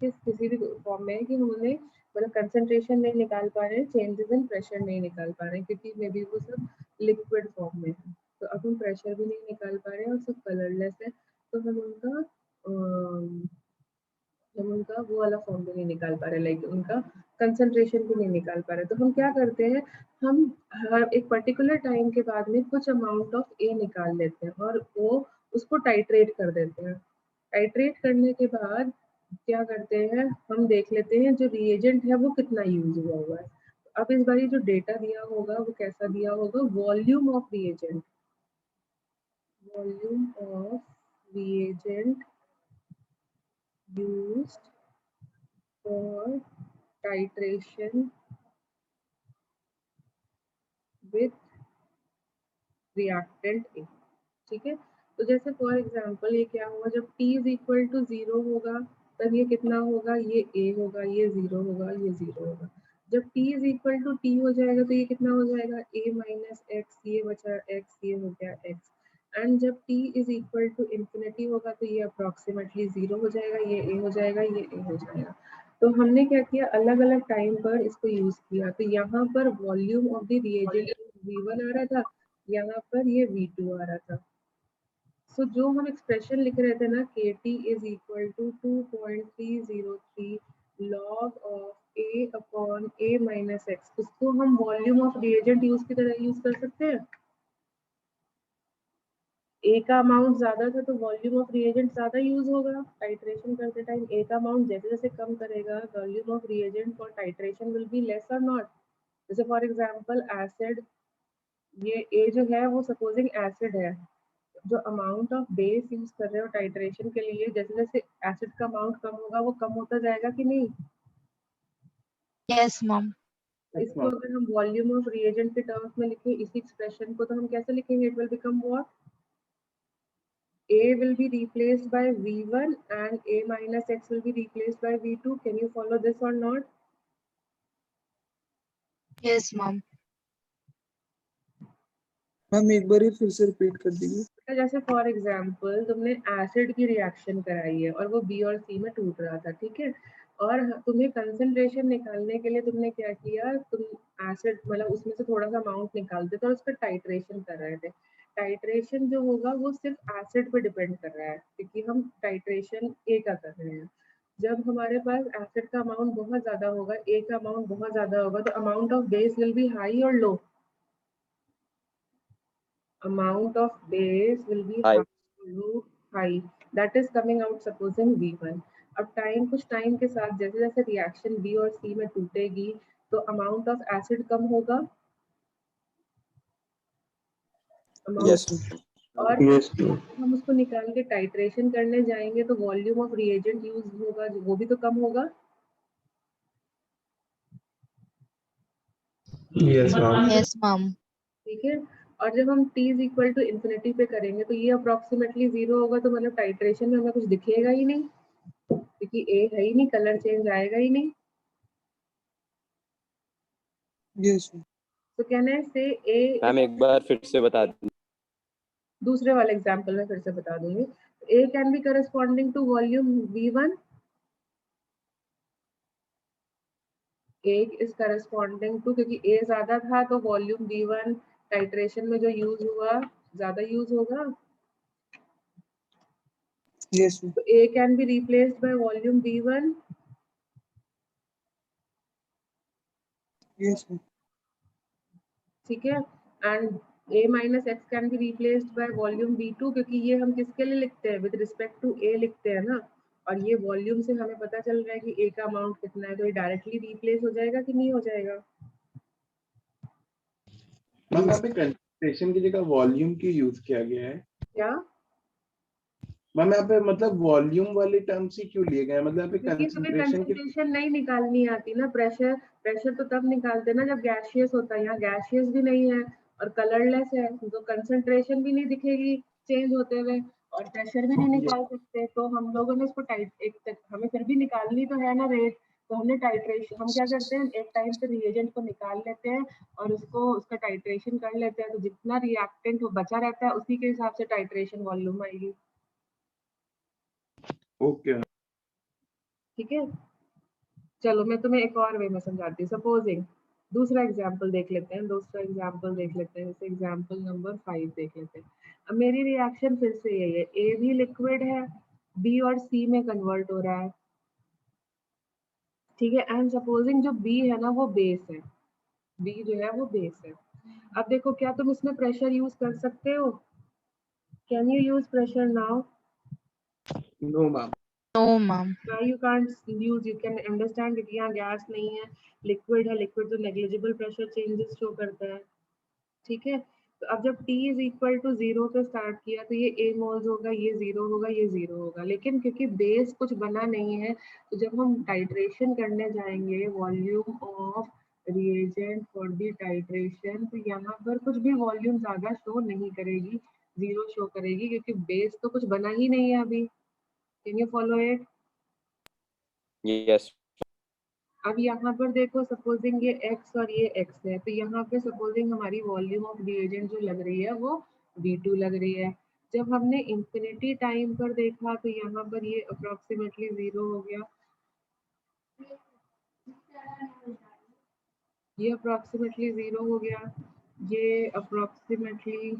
किसी भी फॉर्म में है कि हम उन्हें मतलब कंसंट्रेशन नहीं निकाल पा रहे हैं, चेंजेस इन प्रेशर नहीं निकाल पा रहे हैं, क्योंकि मे बी वो सब लिक्विड फॉर्म में है। तो अब हम प्रेशर भी नहीं निकाल पा रहे हैं और सब कलरलेस है, तो हम उनका वो वाला फॉर्म भी नहीं निकाल पा रहे, लाइक उनका कंसंट्रेशन भी नहीं निकाल पा रहे। तो हम क्या करते हैं, हम हर एक पर्टिकुलर टाइम के बाद में कुछ अमाउंट ऑफ ए निकाल लेते हैं और वो उसको टाइट्रेट कर देते हैं। टाइट्रेट करने के बाद क्या करते हैं, हम देख लेते हैं जो रिएजेंट है वो कितना यूज हुआ है। अब इस बार जो डेटा दिया होगा वो कैसा दिया होगा, volume of reagent, volume of reagent used for titration with reactant A। ठीक है, तो जैसे फॉर एग्जांपल ये क्या होगा, जब t इज इक्वल टू 0 होगा तब ये कितना होगा, ये a होगा, ये 0 होगा, ये 0 होगा। जब t is equal to t हो जाएगा तो ये कितना हो जाएगा, a माइनस एक्स, ये बचा x, ये हो गया x। एंड जब t is equal to infinity होगा तो ये अप्रोक्सीमेटली 0 हो जाएगा, ये a हो जाएगा, ये a हो जाएगा। तो हमने क्या किया, अलग अलग टाइम पर इसको यूज किया। तो यहाँ पर volume of the reagent v1 आ रहा था, यहाँ पर ये v2 आ रहा था। सो जो हम एक्सप्रेशन लिख रहे थे ना, KT is equal to 2.303 log of a upon a minus x, उसको हम वॉल्यूम ऑफ रिएजेंट यूज की तरह यूज कर सकते हैं। ए का अमाउंट ज्यादा था तो वॉल्यूम ऑफ रिएजेंट ज्यादा यूज होगा टाइट्रेशन करते टाइम। ए का अमाउंट जैसे जैसे कम करेगा, volume of reagent for titration will be less और नॉट। जैसे फॉर एग्जांपल एसिड, ये ए जो है वो सपोजिंग एसिड है, जो अमाउंट ऑफ बेस यूज कर रहे हो टाइट्रेशन के लिए, जैसे जैसे एसिड का अमाउंट कम होगा वो कम होता जाएगा कि नहीं। Yes ma'am. इसको अगर हम वॉल्यूम ऑफ रिएजेंट के टर्म्स में लिखें इसी एक्सप्रेशन को, तो हम कैसे लिखेंगे, it will become what, A will be replaced by V1 and A minus X will be replaced by V2. Can you follow this or not? Yes ma'am. Ma'am एक बार फिर से रिपीट कर दीजिए। जैसे फॉर एग्जांपल तुमने acid की reaction कराई है और वो बी और सी में टूट रहा था, ठीक है, और तुम्हें कंसंट्रेशन निकालने के लिए तुमने क्या किया, तुम एसिड मतलब उसमें से थोड़ा सा अमाउंट निकालते थे और उस पर टाइट्रेशन कर रहे थे। टाइट्रेशन जो होगा वो सिर्फ एसिड पे डिपेंड कर रहा है, क्योंकि हम टाइट्रेशन ए का कर रहे हैं। जब हमारे पास एसिड का अमाउंट बहुत ज्यादा होगा, ए का अमाउंट बहुत ज्यादा होगा, तो amount of base will be high और लो, amount of base will be High. high, that is coming out supposing V1। अब टाइम कुछ टाइम के साथ जैसे जैसे रिएक्शन B और C में टूटेगी तो अमाउंट ऑफ एसिड कम होगा, Yes. और हम उसको निकाल के टाइट्रेशन करने जाएंगे तो वॉल्यूम ऑफ रिएजेंट यूज होगा, वो भी तो कम होगा। Yes ma'am. ठीक है, और जब हम t is equal to infinity पे करेंगे तो ये अप्रोक्सीमेटली 0 होगा, तो मतलब टाइट्रेशन में हमें कुछ दिखेगा ही नहीं, क्योंकि ए है ही नहीं, कलर चेंज आएगा ही नहीं। यस तो कहने से ए, मैम एक बार फिर से बता दीजिए। दूसरे वाले एग्जांपल में फिर से बता दूंगी। A can be corresponding to volume V1, A is corresponding to, क्योंकि ए ज्यादा था तो वॉल्यूम V1 टाइट्रेशन में जो यूज हुआ ज्यादा यूज होगा, यस तो A can be replaced by volume V1। Yes ठीक है, and a minus x can be replaced by volume V2, क्योंकि ये हम किसके लिए लिखते हैं, विद रिस्पेक्ट टू a लिखते हैं ना, और ये वॉल्यूम से हमें पता चल रहा है कि a का अमाउंट कितना है, तो ये डायरेक्टली रिप्लेस हो जाएगा कि नहीं हो जाएगा। मैम यहाँ पे कंसंट्रेशन की जगह वॉल्यूम क्यों यूज किया गया है? क्या मैम यहाँ पे मतलब वॉल्यूम वाले टर्म्स ही क्यों लिए गए हैं? मतलब यहाँ पे क्योंकि तुम्हें कंसंट्रेशन की कंसंट्रेशन नहीं निकालनी आती ना, प्रेशर प्रेशर तो तब निकालते ना जब गैसियस होता है, यहाँ गैसियस भी नहीं है और कलरलेस है, तो कंसंट्रेशन भी नहीं दिखेगी चेंज होते हुए और प्रेशर भी नहीं निकाल सकते। तो हम लोगों ने इसको टाइट एक हमें फिर भी निकालनी तो है ना रेट, तो हमने टाइट्रेशन, हम क्या करते हैं एक टाइम पे रिएजेंट को निकाल लेते हैं और उसको उसका टाइट्रेशन कर लेते हैं, तो जितना रिएक्टेंट वो बचा रहता है उसी के हिसाब से टाइट्रेशन वॉल्यूम आएगी। ओके। ठीक है, चलो मैं तुम्हें एक और वे में समझाती हूँ। सपोजिंग दूसरा एग्जाम्पल देख लेते हैं, जैसे एग्जाम्पल नंबर 5 देख लेते हैं। अब मेरी रिएक्शन फिर से यही है, ए भी लिक्विड है, बी और सी में कन्वर्ट हो रहा है, ठीक है। एंड सपोजिंग जो बी है ना वो बेस है, बी जो है वो बेस है। अब देखो क्या तुम इसमें प्रेशर यूज कर सकते हो? Can you use pressure now? No ma'am. No, ma'am. Why you can't use? You can understand कि यहाँ गैस नहीं है, लिक्विड है, लिक्विड तो नेग्लिजिबल प्रेशर चेंजेस शो करता है, ठीक है। तो अब जब T इज इक्वल टू 0 पे स्टार्ट किया तो ये A मोल्स होगा, ये 0 होगा, ये 0 होगा, लेकिन क्योंकि बेस कुछ बना नहीं है तो जब हम टाइट्रेशन करने जाएंगे volume of reagent for the titration, तो यहाँ पर कुछ भी वॉल्यूम ज्यादा शो नहीं करेगी, 0 शो करेगी, क्योंकि बेस तो कुछ बना ही नहीं है अभी। Can you follow it? Yes. अब यहाँ पर देखो, सपोजिंग ये x और ये x है, तो यहाँ पे सपोजिंग हमारी वॉल्यूम ऑफ रिएजेंट जो लग रही है वो V2 लग रही है। जब हमने इंफिनिटी टाइम पर देखा तो यहाँ पर ये अप्रोक्सीमेटली 0 हो गया, ये अप्रोक्सीमेटली 0 हो गया, ये अप्रोक्सीमेटली,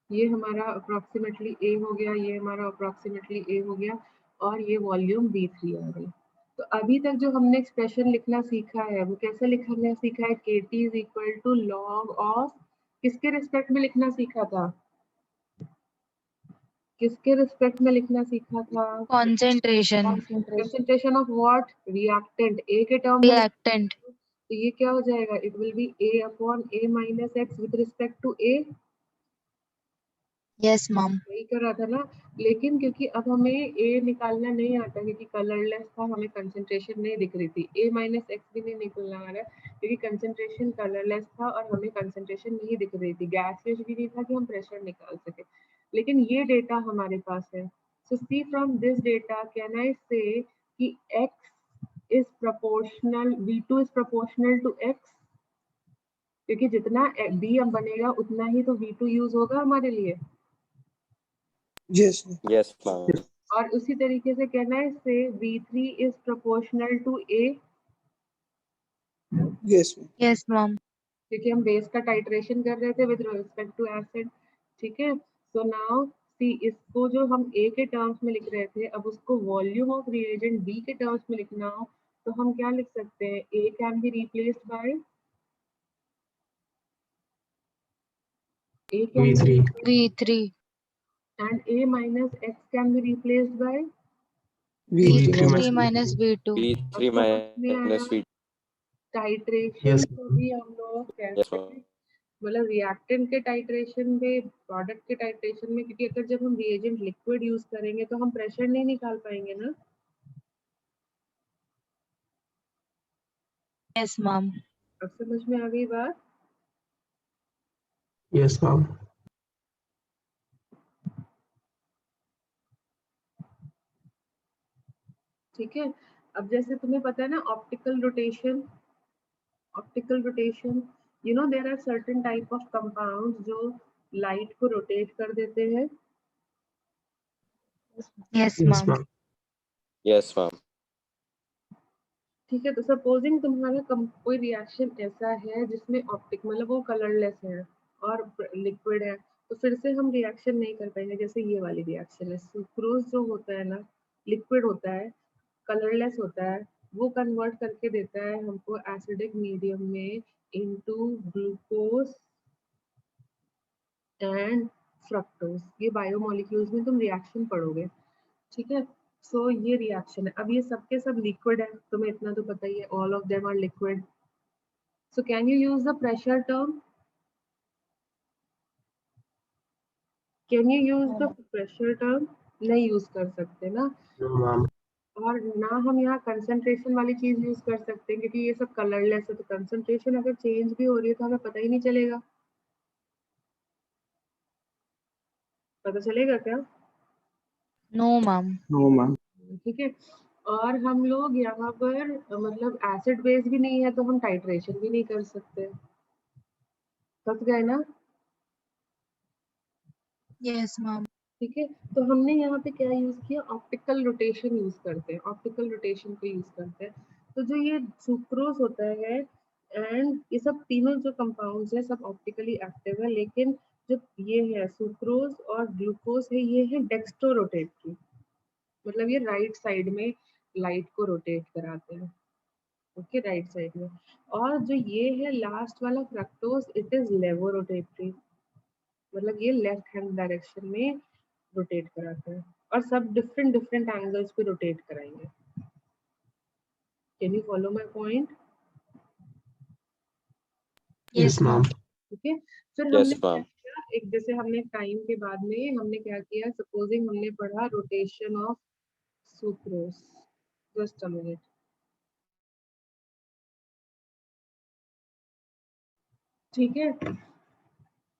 ये हमारा अप्रोक्सीमेटली A हो गया, ये हमारा अप्रोक्सीमेटली A हो गया, और ये वॉल्यूम V3 आ गई। तो अभी तक जो हमने एक्सप्रेशन लिखना सीखा है वो कैसे लिखना सीखा है? KT is equal to log of, किसके रिस्पेक्ट में लिखना सीखा था? किसके रिस्पेक्ट में लिखना सीखा था? Concentration. Concentration of what? Reactant, A के टर्म में। Reactant. तो ये क्या हो जाएगा? It will be A upon A minus x with respect to A। Yes, ma'am. वही कर रहा था ना, लेकिन क्योंकि अब हमें A निकालना नहीं आता, क्योंकि कलरलेस था, हमें कंसंट्रेशन नहीं दिख रही थी, A माइनस एक्स भी नहीं निकलना आ रहा है क्योंकि कंसंट्रेशन कलरलेस था और हमें कंसंट्रेशन नहीं दिख रही थी, गैसियस भी नहीं था कि हम प्रेशर निकाल सके, लेकिन ये डेटा हमारे पास है। So see from this data can I say कि x is proportional, V2 is proportional to x, क्योंकि जितना B अब बनेगा उतना ही तो V2 यूज होगा हमारे लिए। Yes, ma'am. Yes, ma'am. और उसी तरीके से कहना है से V3 is proportional to A, Yes, ma'am. Yes, ma'am. क्योंकि हम बेस का टाइट्रेशन कर रहे थे विद रिस्पेक्ट टू एसिड, ठीक है। सो नाउ सी, इसको जो हम A के टर्म्स में लिख रहे थे, अब उसको वॉल्यूम ऑफ रिएजेंट B के टर्म्स में लिखना हो तो हम क्या लिख सकते हैं? A can be replaced bye V3. V3. and A minus X can be replaced by V3 V3 V3 minus V2. V3 अब समझ में आया? minus V2. टाइट्रेशन Yes, को ma'am. भी हम लोग Yes, कैसे, ma'am. मतलब रिएक्टेंट के टाइट्रेशन में, प्रोडक्ट के टाइट्रेशन में, क्योंकि अगर जब हम रिएजेंट लिक्विड यूज करेंगे तो हम प्रेशर नहीं निकाल पाएंगे ना। Yes, ma'am. अब समझ में आ गई बात? Yes, ma'am. ठीक है। अब जैसे तुम्हें पता है ना optical rotation, you know there are certain type of compounds जो लाइट को रोटेट कर देते हैं। Yes, Yes, ma'am. ma'am. Yes, ma'am. ठीक है, तो सपोजिंग तुम्हारा कोई रिएक्शन ऐसा है जिसमें ऑप्टिक, मतलब वो कलरलेस है और लिक्विड है, तो फिर से हम रिएक्शन नहीं कर पाएंगे। जैसे ये वाली रिएक्शन है, सुक्रोज जो होता है ना, लिक्विड होता है, कलरलेस होता है, वो कन्वर्ट करके देता है हमको एसिडिक मीडियम में इनटू ग्लूकोज एंड फ्रक्टोज। ये बायोमोलिक्यूल्स में तुम रिएक्शन पढ़ोगे, ठीक है। सो ये रिएक्शन है। अब ये सबके सब लिक्विड है, तुम्हें इतना तो पता ही है, all of them are liquid. So can you use the pressure term? Can you use the pressure term? नहीं यूज कर सकते ना, No, ma'am. और ना हम यहाँ कंसंट्रेशन वाली चीज यूज कर सकते हैं क्योंकि ये सब कलरलेस है, तो कंसंट्रेशन अगर चेंज भी हो रही है तो हमें पता ही नहीं चलेगा। पता चलेगा क्या? No, ma'am. No, ma'am. ठीक है। और हम लोग यहाँ पर मतलब एसिड बेस भी नहीं है तो हम टाइट्रेशन भी नहीं कर सकते, समझ गए ना? Yes, ma'am. ठीक है, तो हमने यहाँ पे क्या यूज किया, ऑप्टिकल रोटेशन यूज करते हैं, ऑप्टिकल रोटेशन को यूज करते हैं। तो जो ये सुक्रोज होता है एंड ये सब तीनों जो कंपाउंड्स है सब ऑप्टिकली एक्टिव है, लेकिन जो ये है सुक्रोज और ग्लूकोज है ये है डेक्स्ट्रो रोटेटरी, मतलब ये राइट साइड में लाइट को रोटेट कराते हैं। ओके, राइट साइड में। और जो ये है लास्ट वाला फ्रक्टोज, इट इज लेवो रोटेटरी, मतलब ये लेफ्ट हैंड डायरेक्शन में रोटेट कराते हैं, और सब डिफरेंट डिफरेंट एंगल्स पे रोटेट कराएंगे। Can you follow my point? Yes, ma'am. ठीक है, फिर Yes, हमने क्या ma'am. किया, एक जैसे हमने टाइम के बाद में हमने क्या किया, सपोजिंग हमने पढ़ा rotation of sucrose, just a minute. ठीक है,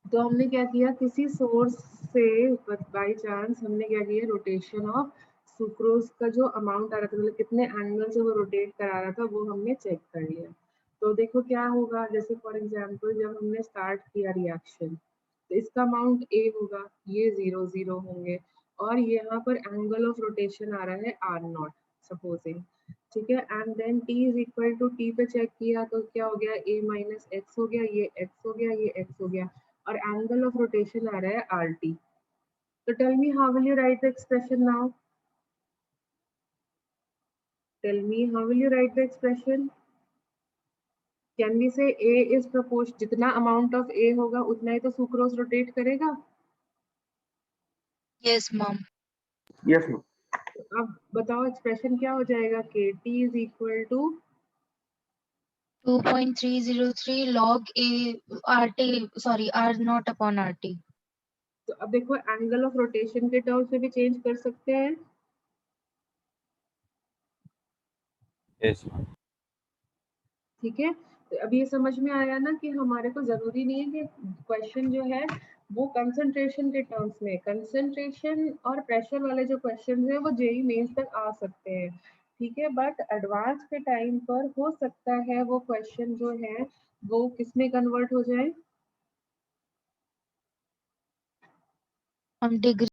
तो हमने क्या किया, किसी सोर्स से बाय चांस हमने क्या किया, रोटेशन ऑफ सुक्रोज का जो अमाउंट आ रहा था, मतलब कितने एंगल से वो रोटेट करा रहा था, वो हमने चेक कर लिया। तो देखो क्या होगा, जैसे फॉर एग्जांपल जब हमने स्टार्ट किया रिएक्शन, तो इसका अमाउंट ए होगा, ये 0 0 होंगे, और यहाँ पर एंगल ऑफ रोटेशन आ रहा है आर नॉट सपोजिंग। ठीक है, and then T is equal to T पे चेक किया तो क्या हो गया, ए माइनस एक्स हो गया, ये एक्स हो गया, ये एक्स हो गया, और एंगल ऑफ रोटेशन आ रहा है आर टी। तो tell me how will you write the expression now, tell me how will you write the expression. Can we say A is propose, जितना अमाउंट ऑफ ए होगा उतना ही तो sucrose rotate करेगा। Yes, ma'am. Yes ma'am. अब बताओ expression क्या हो जाएगा, K T is equal to 2.303 log A RT, sorry, R naught upon RT. तो अब देखो एंगल ऑफ रोटेशन के टर्म्स में भी चेंज कर सकते हैं। Yes, ma'am. ठीक है, तो अब ये समझ में आया ना कि हमारे को जरूरी नहीं है कि क्वेश्चन जो है वो कंसंट्रेशन के टर्म्स में, कंसंट्रेशन और प्रेशर वाले जो क्वेश्चन है वो जेई मेंस तक आ सकते हैं। ठीक है, बट एडवांस के टाइम पर हो सकता है वो क्वेश्चन जो है वो किसमें कन्वर्ट हो जाए, On degree